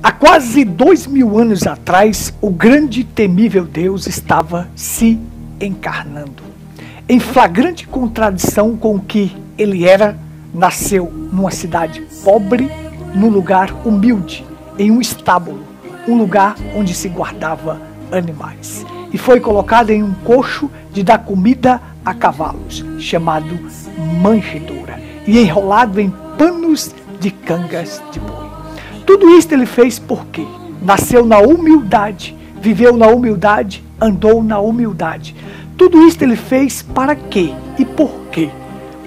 Há quase 2000 anos atrás, o grande e temível Deus estava se encarnando. Em flagrante contradição com o que ele era, nasceu numa cidade pobre, num lugar humilde, em um estábulo, um lugar onde se guardava animais. E foi colocado em um coxo de dar comida a cavalos, chamado manjedoura, e enrolado em panos de cangas de boi. Tudo isso ele fez porque nasceu na humildade, viveu na humildade, andou na humildade. Tudo isso ele fez para quê e por quê?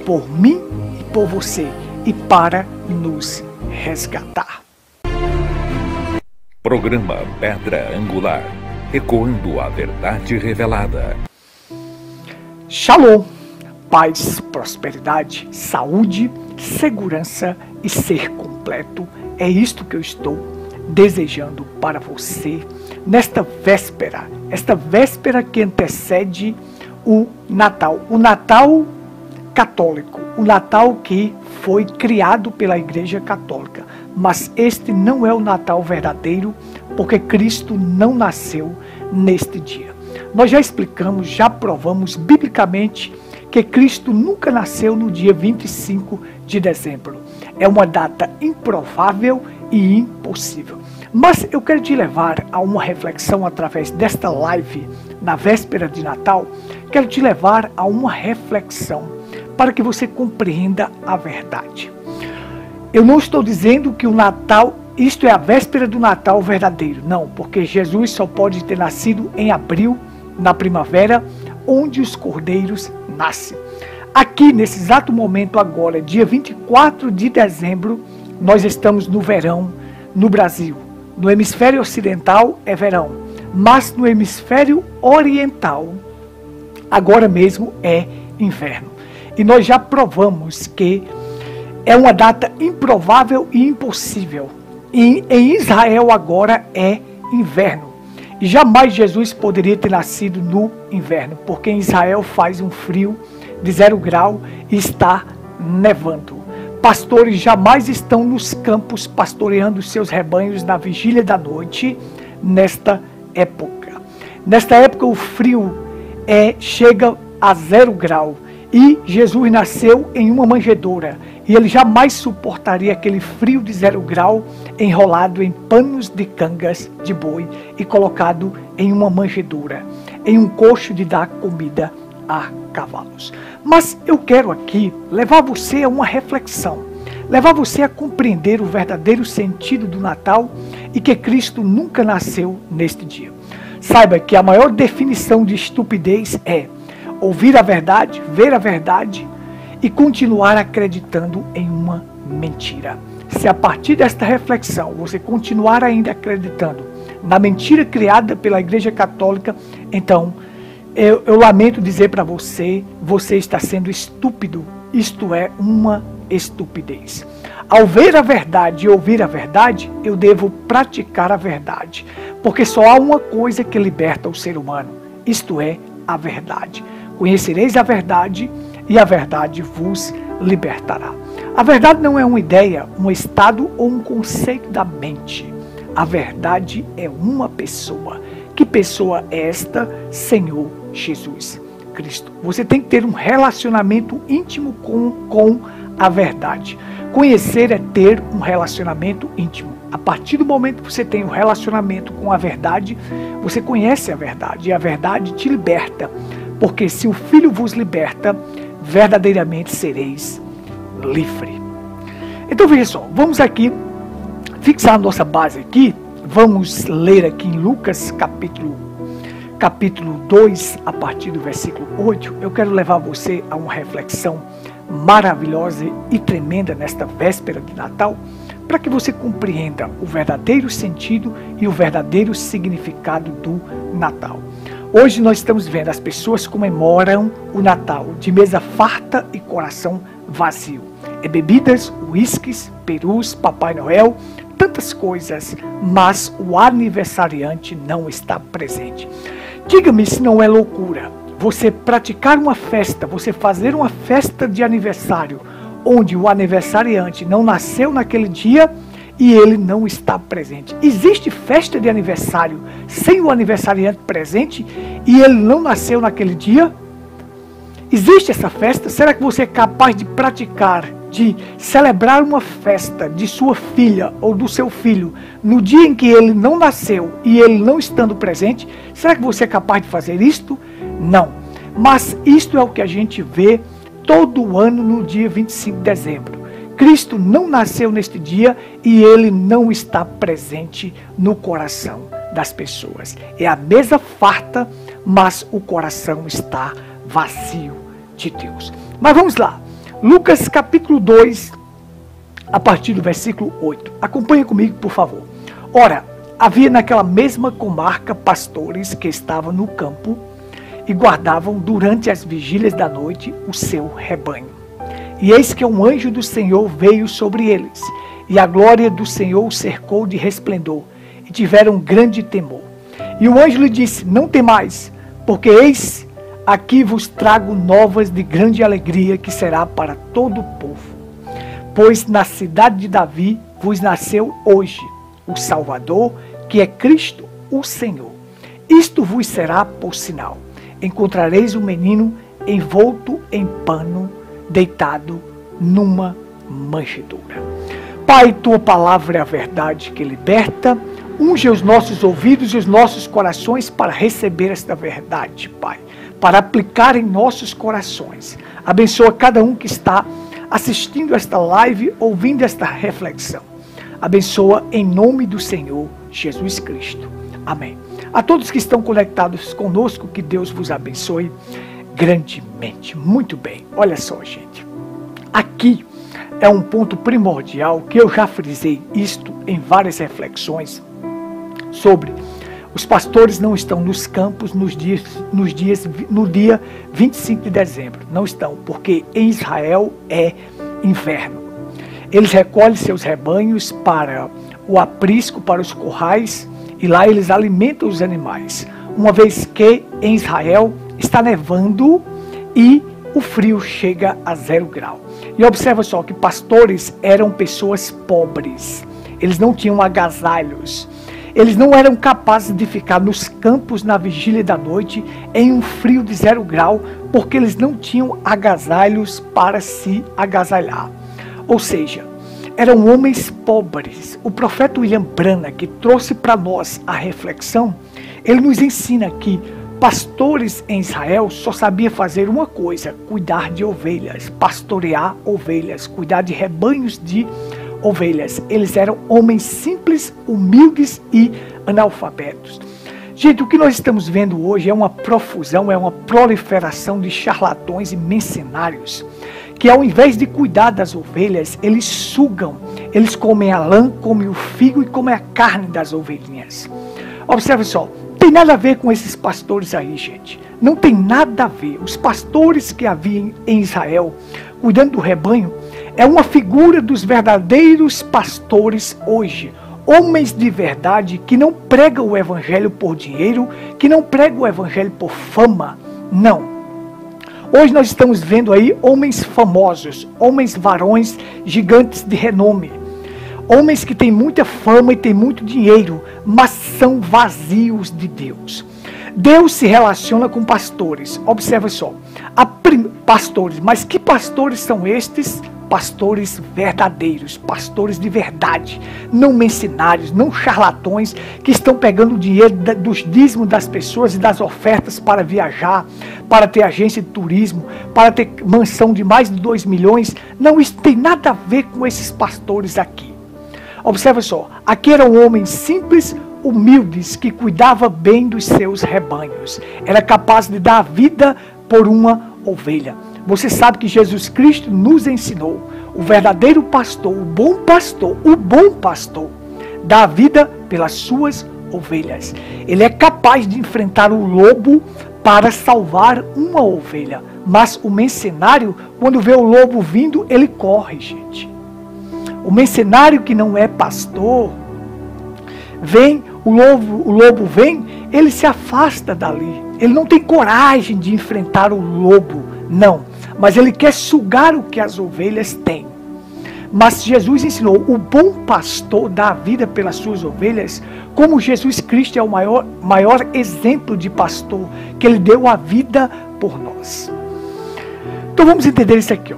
Por mim e por você, e para nos resgatar. Programa Pedra Angular, ecoando a verdade revelada. Shalom, paz, prosperidade, saúde, segurança e ser completo. É isto que eu estou desejando para você nesta véspera, esta véspera que antecede o Natal católico, o Natal que foi criado pela Igreja Católica. Mas este não é o Natal verdadeiro, porque Cristo não nasceu neste dia. Nós já explicamos, já provamos biblicamente que Cristo nunca nasceu no dia 25 de dezembro. É uma data improvável e impossível. Mas eu quero te levar a uma reflexão através desta live, na véspera de Natal. Quero te levar a uma reflexão para que você compreenda a verdade. Eu não estou dizendo que o Natal, isto é a véspera do Natal verdadeiro. Não, porque Jesus só pode ter nascido em abril, na primavera, onde os cordeiros nascem. Aqui, nesse exato momento agora, dia 24 de dezembro, nós estamos no verão no Brasil. No hemisfério ocidental é verão, mas no hemisfério oriental, agora mesmo é inverno. E nós já provamos que é uma data improvável e impossível. E em Israel agora é inverno. E jamais Jesus poderia ter nascido no inverno, porque em Israel faz um frio de 0 grau e está nevando. Pastores jamais estão nos campos pastoreando seus rebanhos na vigília da noite nesta época. Nesta época o frio chega a 0 grau e Jesus nasceu em uma manjedoura e ele jamais suportaria aquele frio de 0 grau enrolado em panos de cangas de boi e colocado em uma manjedoura, em um coxo de dar comida a cavalos. Mas eu quero aqui levar você a uma reflexão, levar você a compreender o verdadeiro sentido do Natal e que Cristo nunca nasceu neste dia. Saiba que a maior definição de estupidez é ouvir a verdade, ver a verdade e continuar acreditando em uma mentira. Se a partir desta reflexão você continuar ainda acreditando na mentira criada pela Igreja Católica, então eu lamento dizer para você, você está sendo estúpido. Isto é uma estupidez. Ao ver a verdade e ouvir a verdade, eu devo praticar a verdade. Porque só há uma coisa que liberta o ser humano. Isto é a verdade. Conhecereis a verdade e a verdade vos libertará. A verdade não é uma ideia, um estado ou um conceito da mente. A verdade é uma pessoa. Que pessoa é esta? Senhor Jesus Cristo. Você tem que ter um relacionamento íntimo com a verdade. Conhecer é ter um relacionamento íntimo. A partir do momento que você tem um relacionamento com a verdade, você conhece a verdade e a verdade te liberta. Porque se o Filho vos liberta, verdadeiramente sereis livre. Então veja só, vamos aqui fixar a nossa base aqui. Vamos ler aqui em Lucas capítulo 2, a partir do versículo 8, eu quero levar você a uma reflexão maravilhosa e tremenda nesta véspera de Natal, para que você compreenda o verdadeiro sentido e o verdadeiro significado do Natal. Hoje nós estamos vendo as pessoas comemoram o Natal de mesa farta e coração vazio. É bebidas, uísques, perus, Papai Noel, tantas coisas, mas o aniversariante não está presente. Diga-me se não é loucura você praticar uma festa, você fazer uma festa de aniversário, onde o aniversariante não nasceu naquele dia e ele não está presente. Existe festa de aniversário sem o aniversariante presente e ele não nasceu naquele dia? Existe essa festa? Será que você é capaz de praticar, de celebrar uma festa de sua filha ou do seu filho no dia em que ele não nasceu e ele não estando presente? Será que você é capaz de fazer isto? Não. Mas isto é o que a gente vê todo ano no dia 25 de dezembro. Cristo não nasceu neste dia e ele não está presente no coração das pessoas. É a mesa farta, mas o coração está vazio de Deus. Mas vamos lá. Lucas capítulo 2, a partir do versículo 8. Acompanhe comigo, por favor. Ora, havia naquela mesma comarca pastores que estavam no campo e guardavam durante as vigílias da noite o seu rebanho. E eis que um anjo do Senhor veio sobre eles, e a glória do Senhor os cercou de resplendor, e tiveram grande temor. E o anjo lhe disse: não temais, porque eis aqui vos trago novas de grande alegria, que será para todo o povo. Pois na cidade de Davi vos nasceu hoje o Salvador, que é Cristo o Senhor. Isto vos será por sinal: encontrareis um menino envolto em pano, deitado numa manjedoura. Pai, tua palavra é a verdade que liberta. Unge os nossos ouvidos e os nossos corações para receber esta verdade, Pai, para aplicar em nossos corações. Abençoa cada um que está assistindo esta live, ouvindo esta reflexão. Abençoa em nome do Senhor Jesus Cristo. Amém. A todos que estão conectados conosco, que Deus vos abençoe grandemente. Muito bem, olha só, gente. Aqui é um ponto primordial que eu já frisei isto em várias reflexões sobre os pastores não estão nos campos no dia 25 de dezembro. Não estão, porque em Israel é inverno. Eles recolhem seus rebanhos para o aprisco, para os currais, e lá eles alimentam os animais. Uma vez que em Israel está nevando e o frio chega a 0 grau. E observa só que pastores eram pessoas pobres. Eles não tinham agasalhos. Eles não eram capazes de ficar nos campos na vigília da noite em um frio de 0 grau, porque eles não tinham agasalhos para se agasalhar. Ou seja, eram homens pobres. O profeta William Branham, que trouxe para nós a reflexão, ele nos ensina que pastores em Israel só sabiam fazer uma coisa: cuidar de ovelhas, pastorear ovelhas, cuidar de rebanhos de ovelhas. Eles eram homens simples, humildes e analfabetos. Gente, o que nós estamos vendo hoje é uma profusão, é uma proliferação de charlatões e mercenários, que ao invés de cuidar das ovelhas, eles sugam, eles comem a lã, comem o figo e comem a carne das ovelhinhas. Observe só, não tem nada a ver com esses pastores aí, gente. Não tem nada a ver. Os pastores que haviam em Israel, cuidando do rebanho, é uma figura dos verdadeiros pastores hoje. Homens de verdade que não pregam o evangelho por dinheiro, que não pregam o evangelho por fama. Não. Hoje nós estamos vendo aí homens famosos, homens varões gigantes de renome. Homens que têm muita fama e têm muito dinheiro, mas são vazios de Deus. Deus se relaciona com pastores. Observa só. Pastores, mas que pastores são estes? Pastores verdadeiros, pastores de verdade, não mercenários, não charlatões que estão pegando o dinheiro dos dízimos das pessoas e das ofertas para viajar, para ter agência de turismo, para ter mansão de mais de 2 milhões. Não, isso tem nada a ver com esses pastores aqui. Observa só, aqui eram homens simples, humildes, que cuidavam bem dos seus rebanhos. Era capaz de dar a vida por uma ovelha. Você sabe que Jesus Cristo nos ensinou, o verdadeiro pastor, o bom pastor, dá a vida pelas suas ovelhas. Ele é capaz de enfrentar o lobo para salvar uma ovelha. Mas o mercenário, quando vê o lobo vindo, ele corre, gente. O mercenário que não é pastor, vem, o lobo vem, ele se afasta dali. Ele não tem coragem de enfrentar o lobo, não. Mas ele quer sugar o que as ovelhas têm. Mas Jesus ensinou, o bom pastor dá a vida pelas suas ovelhas, como Jesus Cristo é o maior exemplo de pastor, que ele deu a vida por nós. Então vamos entender isso aqui, ó.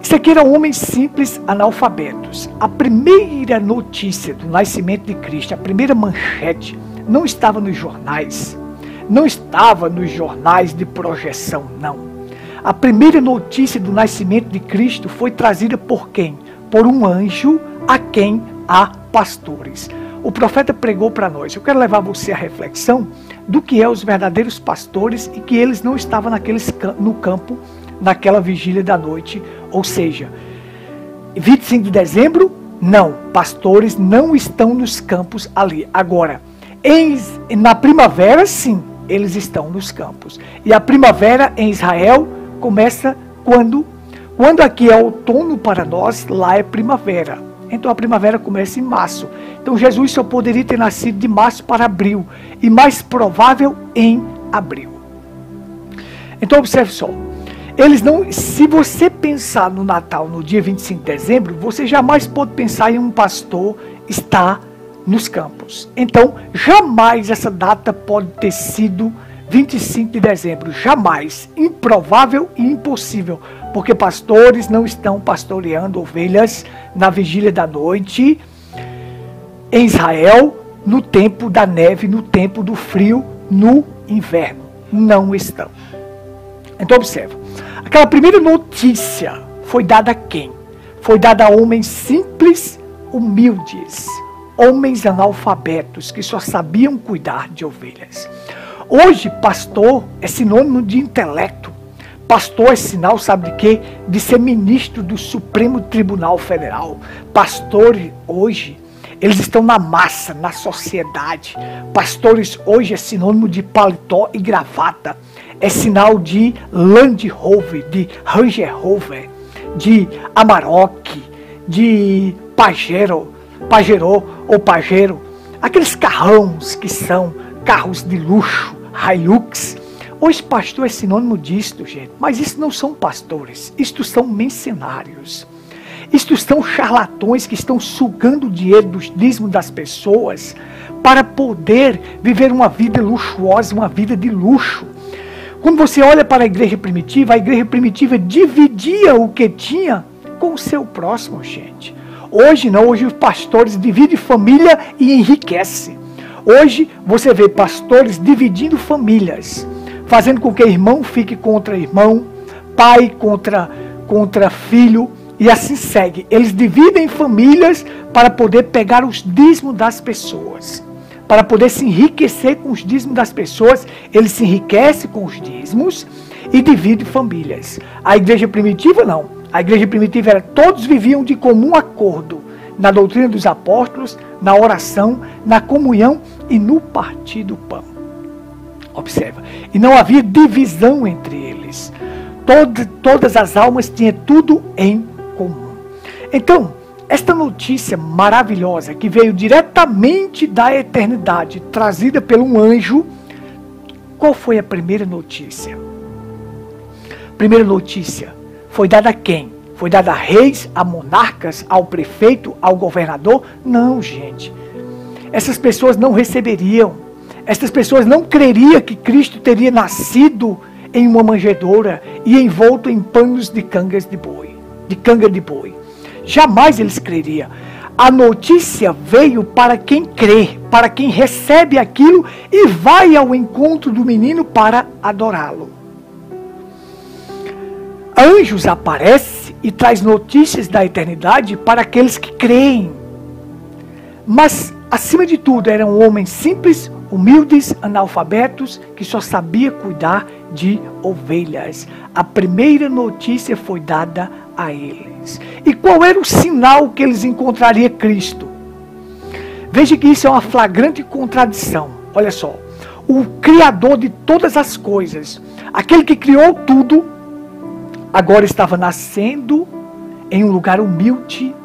Isso aqui eram homens simples, analfabetos. A primeira notícia do nascimento de Cristo, a primeira manchete, não estava nos jornais. Não estava nos jornais de projeção, não. A primeira notícia do nascimento de Cristo foi trazida por quem? Por um anjo a quem há pastores. O profeta pregou para nós. Eu quero levar você à reflexão do que é os verdadeiros pastores e que eles não estavam no campo naquela vigília da noite, ou seja, 25 de dezembro, não, pastores não estão nos campos ali. Agora, na primavera, sim, eles estão nos campos. E a primavera em Israel começa quando aqui é outono para nós, lá é primavera. Então a primavera começa em março. Então Jesus só poderia ter nascido de março para abril, e mais provável em abril. Então observe só. Se você pensar no Natal no dia 25 de dezembro, você jamais pode pensar em um pastor estar nos campos. Então, jamais essa data pode ter sido 25 de dezembro. Jamais. Improvável e impossível. Porque pastores não estão pastoreando ovelhas na vigília da noite em Israel, no tempo da neve, no tempo do frio, no inverno. Não estão. Então, observa. Aquela primeira notícia foi dada a quem? Foi dada a homens simples, humildes, homens analfabetos que só sabiam cuidar de ovelhas. Hoje, pastor é sinônimo de intelecto. Pastor é sinal, sabe de quê? De ser ministro do Supremo Tribunal Federal. Pastores hoje, eles estão na massa, na sociedade. Pastores hoje é sinônimo de paletó e gravata. É sinal de Land Rover, de Ranger Rover, de Amarok, de Pajero ou Pajero. Aqueles carrões que são carros de luxo, Hilux. Hoje pastor é sinônimo disto, gente. Mas isso não são pastores, isto são mercenários. Isto são charlatões que estão sugando o dinheiro dos dízimos das pessoas para poder viver uma vida luxuosa, uma vida de luxo. Quando você olha para a igreja primitiva dividia o que tinha com o seu próximo, gente. Hoje não, hoje os pastores dividem família e enriquecem. Hoje você vê pastores dividindo famílias, fazendo com que irmão fique contra irmão, pai contra filho, e assim segue. Eles dividem famílias para poder pegar os dízimos das pessoas. Para poder se enriquecer com os dízimos das pessoas, ele se enriquece com os dízimos e divide famílias. A igreja primitiva não. A igreja primitiva era todos viviam de comum acordo na doutrina dos apóstolos, na oração, na comunhão e no partir do pão. Observa. E não havia divisão entre eles. Todas as almas tinham tudo em comum. Então, esta notícia maravilhosa que veio diretamente da eternidade, trazida por um anjo, qual foi a primeira notícia? A primeira notícia foi dada a quem? Foi dada a reis, a monarcas, ao prefeito, ao governador? Não, gente. Essas pessoas não receberiam. Essas pessoas não creriam que Cristo teria nascido em uma manjedoura e envolto em panos de canga de boi. Jamais eles creriam. A notícia veio para quem crê, para quem recebe aquilo e vai ao encontro do menino para adorá-lo. Anjos aparecem e traz notícias da eternidade para aqueles que creem. Mas, acima de tudo, eram homens simples, humildes, analfabetos, que só sabiam cuidar de ovelhas. A primeira notícia foi dada a eles. E qual era o sinal que eles encontrariam Cristo? Veja que isso é uma flagrante contradição. Olha só, o Criador de todas as coisas, aquele que criou tudo, agora estava nascendo em um lugar humilde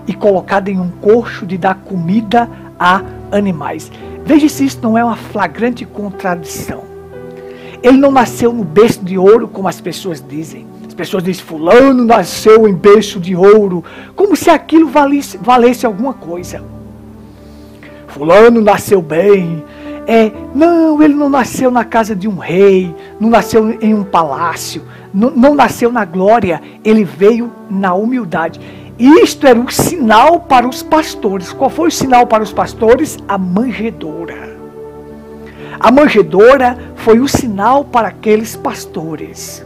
e colocado em um coxo de dar comida a animais. Veja se isso não é uma flagrante contradição. Ele não nasceu no berço de ouro, como as pessoas dizem. As pessoas dizem, fulano nasceu em berço de ouro, como se aquilo valesse alguma coisa. Fulano nasceu bem. Não, ele não nasceu na casa de um rei, não nasceu em um palácio, não nasceu na glória, ele veio na humildade. Isto era um sinal para os pastores. Qual foi o sinal para os pastores? A manjedoura. A manjedoura foi o sinal para aqueles pastores.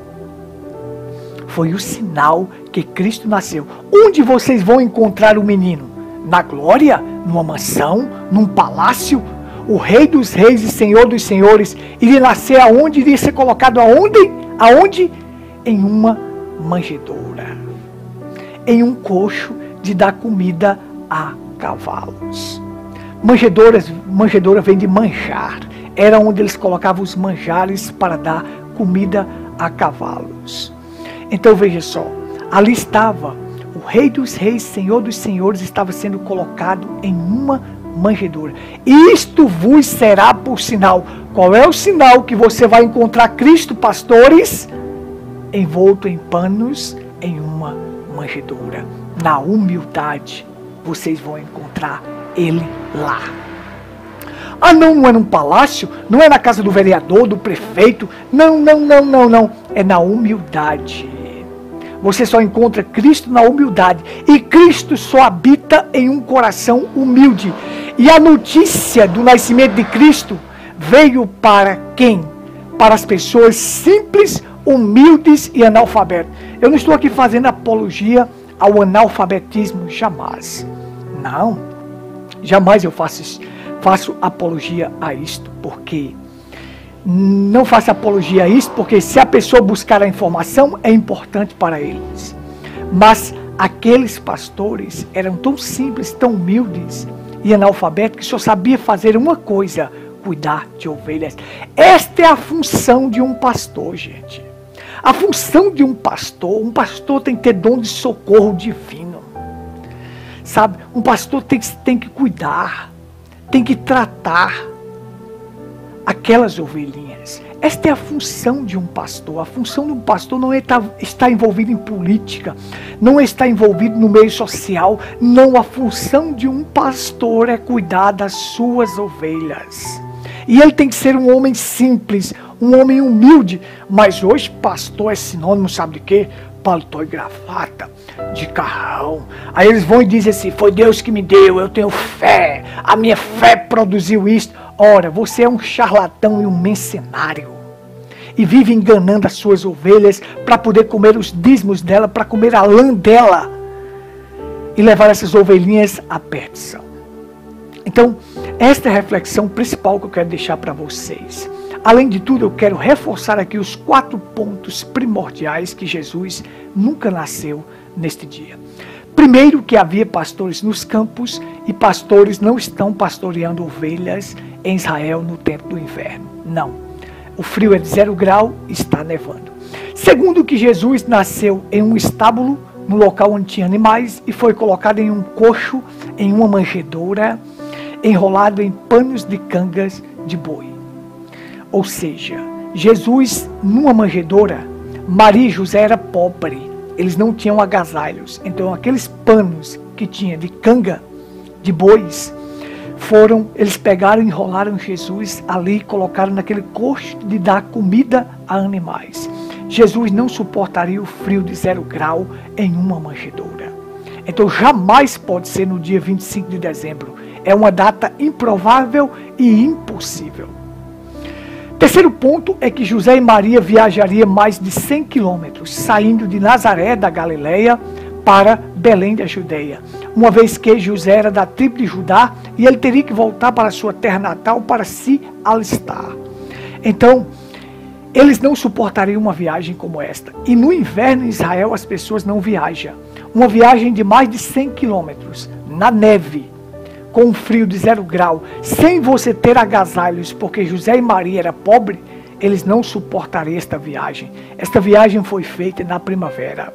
Foi o sinal que Cristo nasceu. Onde vocês vão encontrar o menino? Na glória? Numa mansão? Num palácio? O Rei dos Reis e Senhor dos Senhores iria nascer aonde? Iria ser colocado aonde? Aonde? Em uma manjedoura. Em um coxo de dar comida a cavalos. Manjedoura vem de manjar. Era onde eles colocavam os manjares para dar comida a cavalos. Então veja só, ali estava o Rei dos Reis, Senhor dos Senhores, estava sendo colocado em uma manjedoura. Isto vos será por sinal. Qual é o sinal que você vai encontrar Cristo, pastores? Envolto em panos, em uma manjedoura. Na humildade, vocês vão encontrar Ele lá. Ah, não é num palácio, não é na casa do vereador, do prefeito. Não. É na humildade. Você só encontra Cristo na humildade. E Cristo só habita em um coração humilde. E a notícia do nascimento de Cristo veio para quem? Para as pessoas simples, humildes e analfabetas. Eu não estou aqui fazendo apologia ao analfabetismo, jamais. Não, jamais eu faço apologia a isto, porque não faço apologia a isto, porque se a pessoa buscar a informação, é importante para eles. Mas aqueles pastores eram tão simples, tão humildes e analfabetos, que só sabia fazer uma coisa: cuidar de ovelhas. Esta é a função de um pastor, gente. A função de um pastor tem que ter dom de socorro divino. Sabe, um pastor tem que cuidar, tem que tratar aquelas ovelhinhas. Esta é a função de um pastor. A função de um pastor não é estar envolvido em política, não é estar envolvido no meio social. Não, a função de um pastor é cuidar das suas ovelhas. E ele tem que ser um homem simples, um homem humilde. Mas hoje pastor é sinônimo, sabe de quê? Paletó e gravata, de carrão. Aí eles vão e dizem assim: foi Deus que me deu, eu tenho fé, a minha fé produziu isto. Ora, você é um charlatão e um mercenário, e vive enganando as suas ovelhas para poder comer os dízimos dela, para comer a lã dela e levar essas ovelhinhas à perdição. Então, esta é a reflexão principal que eu quero deixar para vocês. Além de tudo, eu quero reforçar aqui os 4 pontos primordiais que Jesus nunca nasceu neste dia. Primeiro, que havia pastores nos campos, e pastores não estão pastoreando ovelhas em Israel no tempo do inverno. Não. O frio é de 0 grau e está nevando. Segundo, que Jesus nasceu em um estábulo, no local onde tinha animais, e foi colocado em um coxo, em uma manjedoura, enrolado em panos de cangas de boi. Ou seja, Jesus numa manjedoura. Maria e José eram pobres, eles não tinham agasalhos. Então aqueles panos que tinha de canga de bois, eles pegaram e enrolaram Jesus ali e colocaram naquele coxo de dar comida a animais. Jesus não suportaria o frio de 0 grau em uma manjedoura. Então jamais pode ser no dia 25 de dezembro. É uma data improvável e impossível. Terceiro ponto é que José e Maria viajariam mais de 100 quilômetros, saindo de Nazaré, da Galileia, para Belém da Judeia, uma vez que José era da tribo de Judá e ele teria que voltar para a sua terra natal para se alistar. Então, eles não suportariam uma viagem como esta. E no inverno em Israel as pessoas não viajam. Uma viagem de mais de 100 quilômetros, na neve, com um frio de 0 grau, sem você ter agasalhos, porque José e Maria eram pobres, eles não suportariam esta viagem. Esta viagem foi feita na primavera.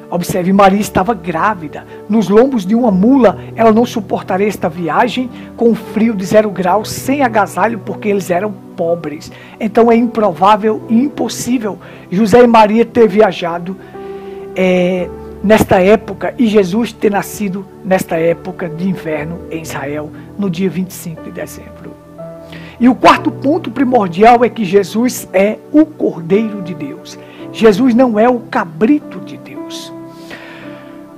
Observe, Maria estava grávida. Nos lombos de uma mula, ela não suportaria esta viagem com frio de 0 graus, sem agasalho, porque eles eram pobres. Então é improvável e impossível José e Maria ter viajado nesta época e Jesus ter nascido nesta época de inverno em Israel, no dia 25 de dezembro. E o quarto ponto primordial é que Jesus é o Cordeiro de Deus. Jesus não é o cabrito de Deus.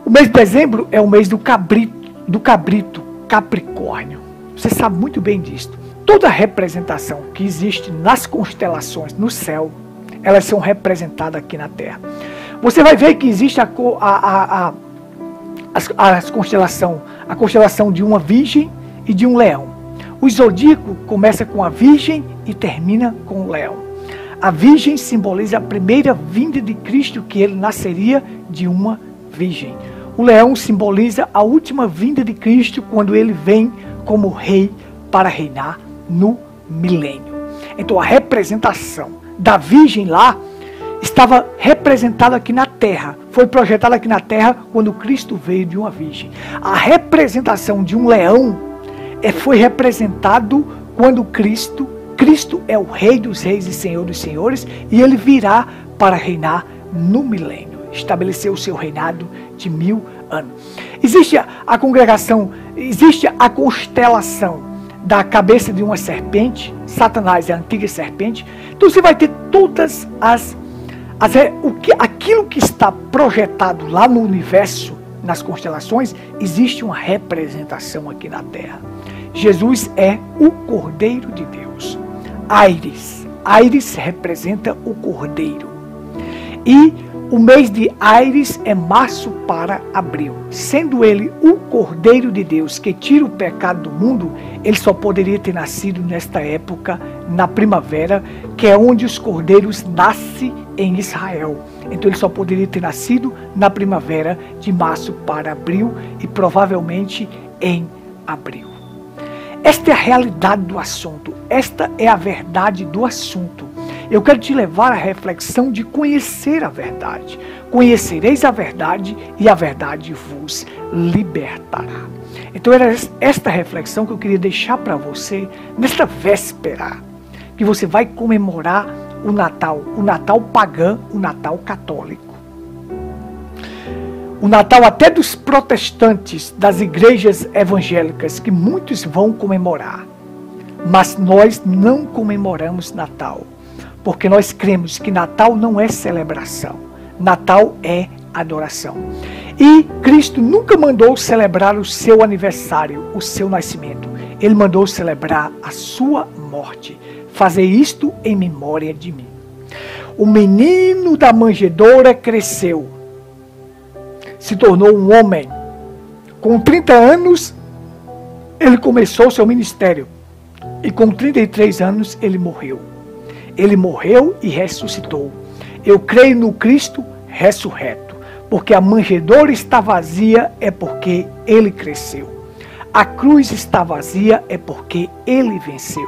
O mês de dezembro é o mês do cabrito Capricórnio. Você sabe muito bem disso. Toda representação que existe nas constelações no céu, elas são representadas aqui na Terra. Você vai ver que existe a constelação de uma virgem e de um leão. O zodíaco começa com a virgem e termina com o leão. A virgem simboliza a primeira vinda de Cristo, que ele nasceria de uma virgem. O leão simboliza a última vinda de Cristo, quando ele vem como rei para reinar no milênio. Então a representação da virgem lá estava representada aqui na Terra. Foi projetada aqui na Terra quando Cristo veio de uma virgem. A representação de um leão foi representado quando Cristo é o Rei dos Reis e Senhor dos Senhores, e ele virá para reinar no milênio, estabelecer o seu reinado de 1000 anos. Existe a constelação da cabeça de uma serpente. Satanás é a antiga serpente. Então você vai ter todas aquilo que está projetado lá no universo, nas constelações, existe uma representação aqui na Terra. Jesus é o Cordeiro de Deus. Áries representa o Cordeiro. E o mês de Áries é março para abril. Sendo ele o Cordeiro de Deus que tira o pecado do mundo, ele só poderia ter nascido nesta época, na primavera, que é onde os cordeiros nascem em Israel. Então ele só poderia ter nascido na primavera, de março para abril, e provavelmente em abril. Esta é a realidade do assunto. Esta é a verdade do assunto. Eu quero te levar à reflexão de conhecer a verdade. Conhecereis a verdade e a verdade vos libertará. Então era esta reflexão que eu queria deixar para você nesta véspera, que você vai comemorar o Natal pagão, o Natal católico. O Natal até dos protestantes, das igrejas evangélicas, que muitos vão comemorar. Mas nós não comemoramos Natal, porque nós cremos que Natal não é celebração. Natal é adoração. E Cristo nunca mandou celebrar o seu aniversário, o seu nascimento. Ele mandou celebrar a sua morte. Fazer isto em memória de mim. O menino da manjedoura cresceu, se tornou um homem. Com 30 anos, ele começou seu ministério. E com 33 anos, ele morreu. Ele morreu e ressuscitou. Eu creio no Cristo ressurreto. Porque a manjedoura está vazia, é porque ele cresceu. A cruz está vazia, é porque ele venceu.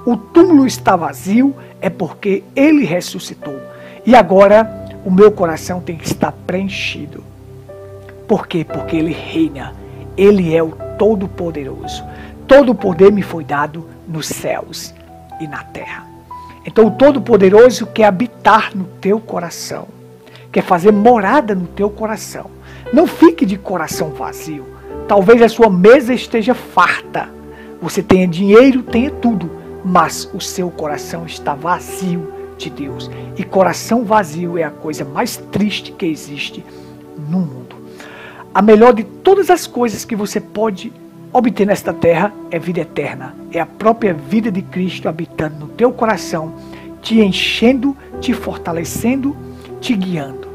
O túmulo está vazio, é porque ele ressuscitou. E agora, o meu coração tem que estar preenchido. Por quê? Porque ele reina. Ele é o Todo-Poderoso. Todo o poder me foi dado nos céus e na terra. Então o Todo-Poderoso quer habitar no teu coração. Quer fazer morada no teu coração. Não fique de coração vazio. Talvez a sua mesa esteja farta. Você tenha dinheiro, tenha tudo. Mas o seu coração está vazio de Deus. E coração vazio é a coisa mais triste que existe no mundo. A melhor de todas as coisas que você pode obter nesta terra é vida eterna. É a própria vida de Cristo habitando no teu coração, te enchendo, te fortalecendo, te guiando.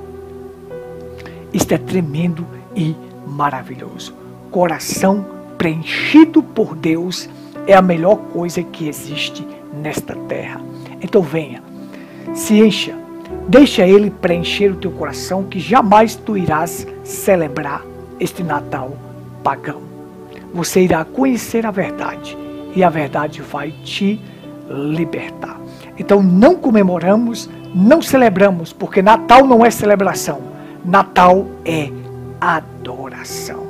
Isto é tremendo e maravilhoso. Coração preenchido por Deus é a melhor coisa que existe nesta terra. Então venha, se encha, deixa Ele preencher o teu coração, que jamais tu irás celebrar este Natal pagão. Você irá conhecer a verdade e a verdade vai te libertar. Então não comemoramos, não celebramos, porque Natal não é celebração. Natal é adoração.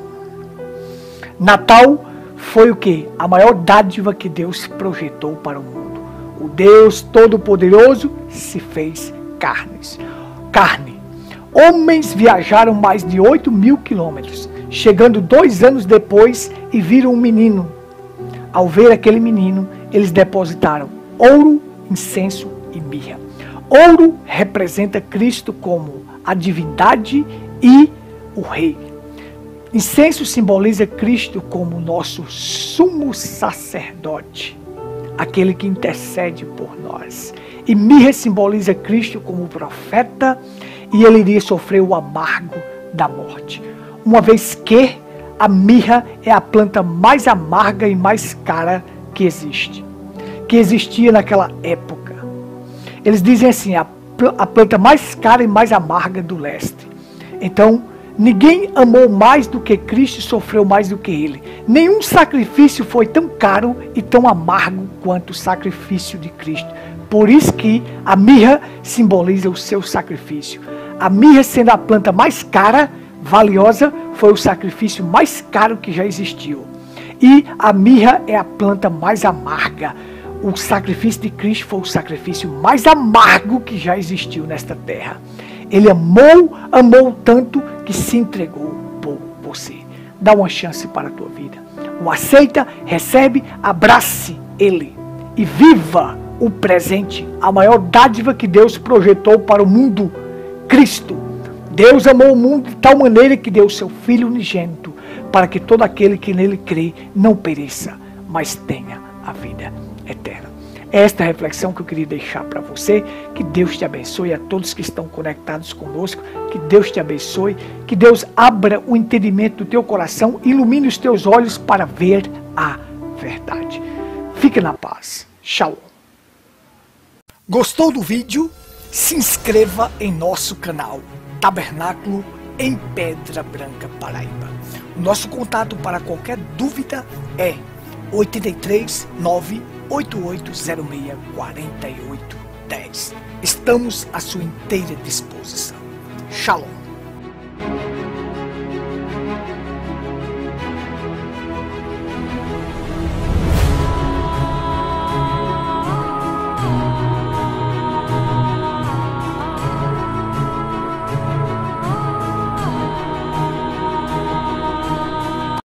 Natal foi o que? A maior dádiva que Deus projetou para o mundo. O Deus Todo-Poderoso se fez carne. Homens viajaram mais de 8.000 quilômetros, chegando 2 anos depois e viram um menino. Ao ver aquele menino, eles depositaram ouro, incenso e mirra. Ouro representa Cristo como a divindade e o rei. Incenso simboliza Cristo como nosso sumo sacerdote, aquele que intercede por nós. E mirra simboliza Cristo como profeta, e ele iria sofrer o amargo da morte. Uma vez que a mirra é a planta mais amarga e mais cara que existe, que existia naquela época. Eles dizem assim, a planta mais cara e mais amarga do leste. Então, ninguém amou mais do que Cristo e sofreu mais do que ele. Nenhum sacrifício foi tão caro e tão amargo quanto o sacrifício de Cristo. Por isso que a mirra simboliza o seu sacrifício. A mirra, sendo a planta mais cara, valiosa, foi o sacrifício mais caro que já existiu. E a mirra é a planta mais amarga. O sacrifício de Cristo foi o sacrifício mais amargo que já existiu nesta terra. Ele amou tanto que se entregou por você. Dá uma chance para a tua vida. O aceita, recebe, abrace ele e viva o presente, a maior dádiva que Deus projetou para o mundo, Cristo. Deus amou o mundo de tal maneira que deu o seu Filho unigênito, para que todo aquele que nele crê não pereça, mas tenha a vida eterna. É esta reflexão que eu queria deixar para você. Que Deus te abençoe, a todos que estão conectados conosco. Que Deus te abençoe, que Deus abra o entendimento do teu coração, ilumine os teus olhos para ver a verdade. Fique na paz. Shalom. Gostou do vídeo? Se inscreva em nosso canal Tabernáculo em Pedra Branca, Paraíba. O nosso contato para qualquer dúvida é 83 98806 4810. Estamos à sua inteira disposição. Shalom.